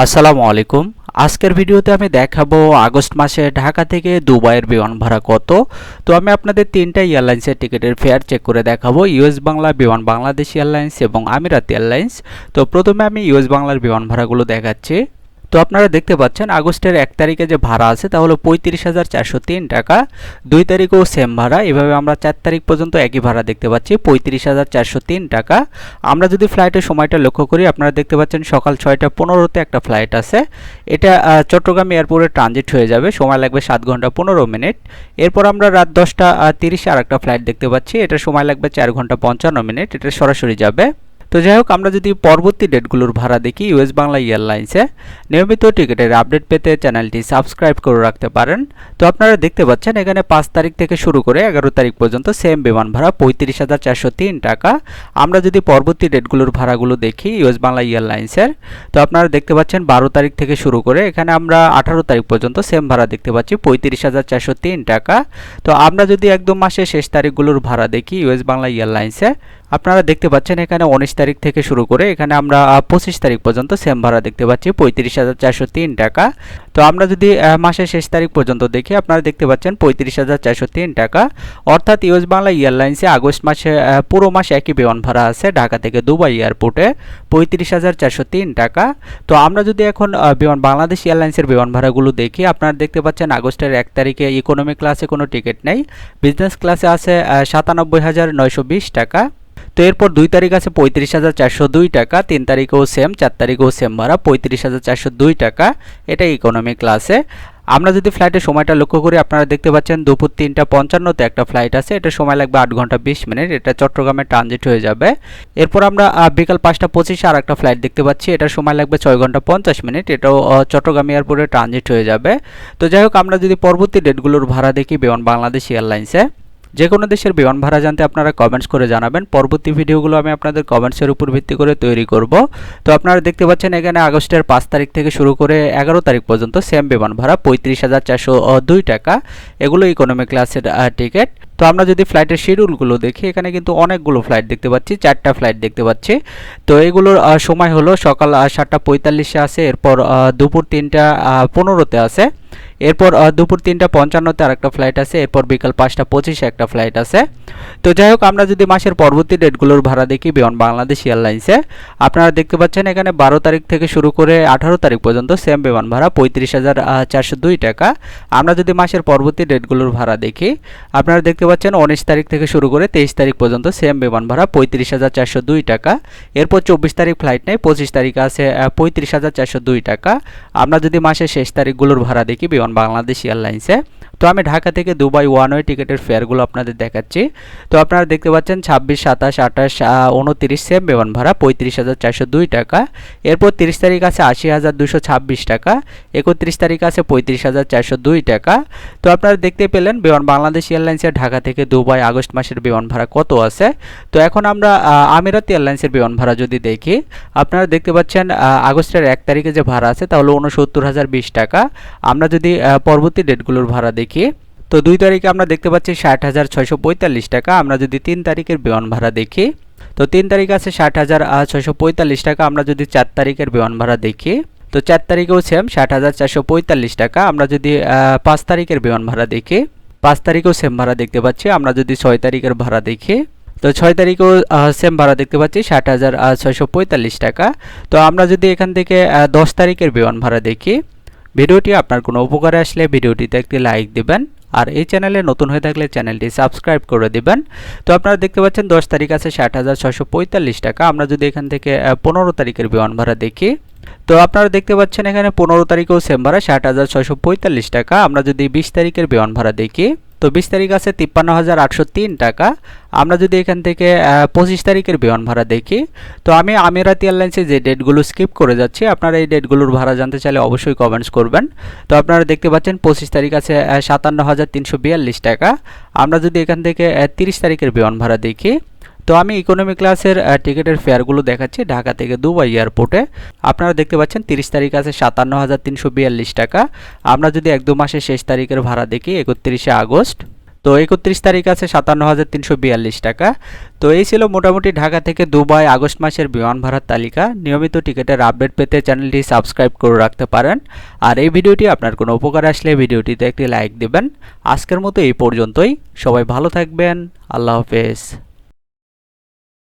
আসসালামু আলাইকুম। আজকের ভিডিওতে আমি দেখাবো আগস্ট মাসে ঢাকা থেকে দুবাইয়ের বিমান ভাড়া কত। তো আমি আপনাদের তিনটা এয়ারলাইন্সের টিকিটের ফেয়ার চেক করে দেখাবো, ইউএস বাংলা, বিমান বাংলাদেশ এয়ারলাইন্স এবং আমিরাত এয়ারলাইন্স। তো প্রথমে আমি ইউএস বাংলার বিমান ভাড়াগুলো দেখাচ্ছি। তো আপনারা দেখতে পাচ্ছেন আগস্টের 1 তারিখে যে ভাড়া আছে তা হলো 35,403 টাকা। 2 তারিখেও সেম ভাড়া, এভাবে আমরা 4 তারিখ পর্যন্ত একই ভাড়া দেখতে পাচ্ছি 35,403 টাকা। আমরা যদি ফ্লাইটের সময়টা লক্ষ্য করি, আপনারা দেখতে পাচ্ছেন সকাল 6টা 15তে একটা ফ্লাইট আছে। এটা চট্টগ্রাম এয়ারপোর্টে ট্রানজিট হয়ে যাবে, সময় লাগবে 7 ঘন্টা 15 মিনিট। এরপর আমরা রাত 10টা 30-এ আরেকটা ফ্লাইট দেখতে পাচ্ছি, এটা সময় লাগবে 4 ঘন্টা 55 মিনিট, এটা সরাসরি যাবে। তো যাই হোক, আমরা যদি পরবর্তী ডেটগুলোর ভাড়া দেখি ইউএস বাংলা এয়ারলাইন্সে, নিয়মিত টিকিটের আপডেট পেতে চ্যানেলটি সাবস্ক্রাইব করে রাখতে পারেন। তো আপনারা দেখতে পাচ্ছেন এখানে 5 তারিখ থেকে শুরু করে 11 তারিখ পর্যন্ত সেম বিমান ভাড়া 35,403 টাকা। আমরা যদি পরবর্তী ডেটগুলোর ভাড়াগুলো দেখি ইউএস বাংলা এয়ারলাইন্সের, তো আপনারা দেখতে পাচ্ছেন 12 তারিখ থেকে শুরু করে এখানে আমরা 18 তারিখ পর্যন্ত সেম ভাড়া দেখতে পাচ্ছি 35,403 টাকা। তো আমরা যদি একদম মাসের শেষ তারিখগুলোর ভাড়া দেখি ইউএস বাংলা এয়ারলাইন্সে, আপনারা দেখতে পাচ্ছেন এখানে 19 তারিখ থেকে শুরু করে এখানে আমরা 25 তারিখ পর্যন্ত সেম ভাড়া দেখতে পাচ্ছি 35,403 টাকা। তো আমরা যদি মাসের শেষ তারিখ পর্যন্ত দেখি, আপনারা দেখতে পাচ্ছেন 35,403 টাকা। অর্থাৎ ইউএস বাংলা এয়ারলাইন্সে আগস্ট মাসে পুরো মাস একই বিমান ভাড়া আছে ঢাকা থেকে দুবাই এয়ারপোর্টে 35,403 টাকা। তো আমরা যদি এখন বিমান বাংলাদেশ এয়ারলাইন্সের বিমান ভাড়াগুলো দেখি, আপনারা দেখতে পাচ্ছেন আগস্টের 1 তারিখে ইকোনমি ক্লাসে কোনো টিকিট নেই, বিজনেস ক্লাসে আছে 97,920 টাকা। তো এরপর 2 তারিখ আছে 35,402 টাকা, 3 তারিখেও সেম, 4 তারিখেও সেম ভাড়া 35,402 টাকা, এটা ইকোনমি ক্লাসে। আমরা যদি ফ্লাইটের সময়টা লক্ষ্য করি, আপনারা দেখতে পাচ্ছেন দুপুর 3টা 55-তে একটা ফ্লাইট আছে, এটা সময় লাগবে 8 ঘন্টা 20 মিনিট, এটা চট্টগ্রামে ট্রানজিট হয়ে যাবে। এরপর আমরা বিকাল 5টা 25-এ আর একটা ফ্লাইট দেখতে পাচ্ছি, এটা সময় লাগবে 6 ঘন্টা 50 মিনিট, এটাও চট্টগ্রাম এয়ারপোর্টে ট্রানজিট হয়ে যাবে। তো যাই হোক, আমরা যদি পরবর্তী ডেটগুলোর ভাড়া দেখি বিমান বাংলাদেশ এয়ারলাইন্সে, যে কোনো দেশের বিমান ভাড়া জানতে আপনারা কমেন্টস করে জানাবেন। পরবর্তী ভিডিওগুলো আমি আপনাদের কমেন্টসের উপর ভিত্তি করে তৈরি করব। তো আপনারা দেখতে পাচ্ছেন এখানে আগস্টের 5 তারিখ থেকে শুরু করে 11 তারিখ পর্যন্ত সেম বিমান ভাড়া 35,402 টাকা, এগুলো ইকোনমি ক্লাসের টিকিট। তো আমরা যদি ফ্লাইটের শিডিউলগুলো দেখি, এখানে কিন্তু অনেকগুলো ফ্লাইট দেখতে পাচ্ছি, 4টা ফ্লাইট দেখতে পাচ্ছি। তো এগুলোর সময় হলো সকাল 7টা 45-এ আছে, এরপর দুপুর 3টা 15-তে আছে, এরপর দুপুর 3টা 55-তে আরেকটা ফ্লাইট আছে, এরপর বিকাল 5টা 25-এ একটা ফ্লাইট আছে। তো যাই হোক, আমরা যদি মাসের পরবর্তী ডেটগুলোর ভাড়া দেখি বিমান বাংলাদেশ এয়ারলাইন্সে, আপনারা দেখতে পাচ্ছেন এখানে 12 তারিখ থেকে শুরু করে 18 তারিখ পর্যন্ত সেম বিমান ভাড়া 35,402 টাকা। আমরা যদি মাসের পরবর্তী ডেটগুলোর ভাড়া দেখি, আপনারা দেখতে পাচ্ছেন 19 তারিখ থেকে শুরু করে 23 তারিখ পর্যন্ত সেম বিমান ভাড়া 35,402 টাকা। এরপর 24 তারিখ ফ্লাইট নেই, 25 তারিখে আছে 35,402 টাকা। আমরা যদি মাসের শেষ তারিখগুলোর ভাড়া দেখি বিমান বাংলাদেশ এয়ারলাইন্সে, তো আমি ঢাকা থেকে দুবাই ওয়ান ওয়ে টিকিটের ফেয়ারগুলো আপনাদের দেখাচ্ছি। তো আপনারা দেখতে পাচ্ছেন 26, 27, 28, 29 সেম বিমান ভাড়া 35,402 টাকা। এরপর 30 তারিখ আছে 80,226 টাকা, 31 তারিখ আছে 35,402 টাকা। তো আপনারা দেখতে পেলেন বিমান বাংলাদেশ এয়ারলাইন্সের ঢাকা থেকে দুবাই আগস্ট মাসের বিমান ভাড়া কত আছে। তো এখন আমরা আমিরাত এয়ারলাইন্সের বিমান ভাড়া যদি দেখি, আপনারা দেখতে পাচ্ছেন আগস্টের 1 তারিখে যে ভাড়া আছে তা হলো 69,020 টাকা। আমরা যদি পরবর্তী ডেটগুলোর ভাড়া দেখি, তো 2 তারিখে আমরা দেখতে পাচ্ছি 60,645 টাকা। আমরা যদি 3 তারিখের বিমান ভাড়া দেখি, তো 3 তারিখ আছে 60,645 টাকা। আমরা যদি 4 তারিখের বিমান ভাড়া দেখি, তো 4 তারিখেও সেম 60,445 টাকা। আমরা যদি 5 তারিখের বিমান ভাড়া দেখি, 5 তারিখেও সেম ভাড়া দেখতে পাচ্ছি। আমরা যদি 6 তারিখের ভাড়া দেখি, তো 6 তারিখেও সেম ভাড়া দেখতে পাচ্ছি 60,645 টাকা। তো আমরা যদি এখান থেকে 10 তারিখের বিমান ভাড়া দেখি, ভিডিওটি আপনার কোনো উপকারে আসলে ভিডিওটিতে একটি লাইক দিবেন, আর এই চ্যানেলে নতুন হয়ে থাকলে চ্যানেলটি সাবস্ক্রাইব করে দিবেন। তো আপনারা দেখতে পাচ্ছেন 10 তারিখ আছে 60,645 টাকা। আমরা যদি এখান থেকে 15 তারিখের বিমান ভাড়া দেখি, তো আপনারা দেখতে পাচ্ছেন এখানে 15 তারিখেও সেম ভাড়া 60,645 টাকা। আমরা যদি 20 তারিখের বিমান ভাড়া দেখি, তো 20 তারিখ আছে 53,803 টাকা। আমরা যদি এখান থেকে 25 তারিখের বিমান ভাড়া দেখি, তো আমি আমিরাত এয়ারলাইন্সে যে ডেটগুলো স্কিপ করে যাচ্ছি, আপনারা এই ডেটগুলোর ভাড়া জানতে চাইলে অবশ্যই কমেন্টস করবেন। তো আপনারা দেখতে পাচ্ছেন 25 তারিখ আছে 57,342 টাকা। আমরা যদি এখান থেকে 30 তারিখের বিমান ভাড়া দেখি, তো আমি ইকোনমি ক্লাসের টিকিটের ফেয়ারগুলো দেখাচ্ছি ঢাকা থেকে দুবাই এয়ারপোর্টে। আপনারা দেখতে পাচ্ছেন 30 তারিখ আছে 57,342 টাকা। আমরা যদি 1-2 মাসের শেষ তারিখের ভাড়া দেখি 31শে আগস্ট, তো 31 তারিখ আছে 57,342 টাকা। তো এই ছিল মোটামুটি ঢাকা থেকে দুবাই আগস্ট মাসের বিমান ভাড়ার তালিকা। নিয়মিত টিকিটের আপডেট পেতে চ্যানেলটি সাবস্ক্রাইব করে রাখতে পারেন। আর এই ভিডিওটি আপনার কোনো উপকার আসলে ভিডিওটিতে একটি লাইক দিবেন। আজকের মতো এই পর্যন্তই। সবাই ভালো থাকবেন। আল্লাহ হাফেজ।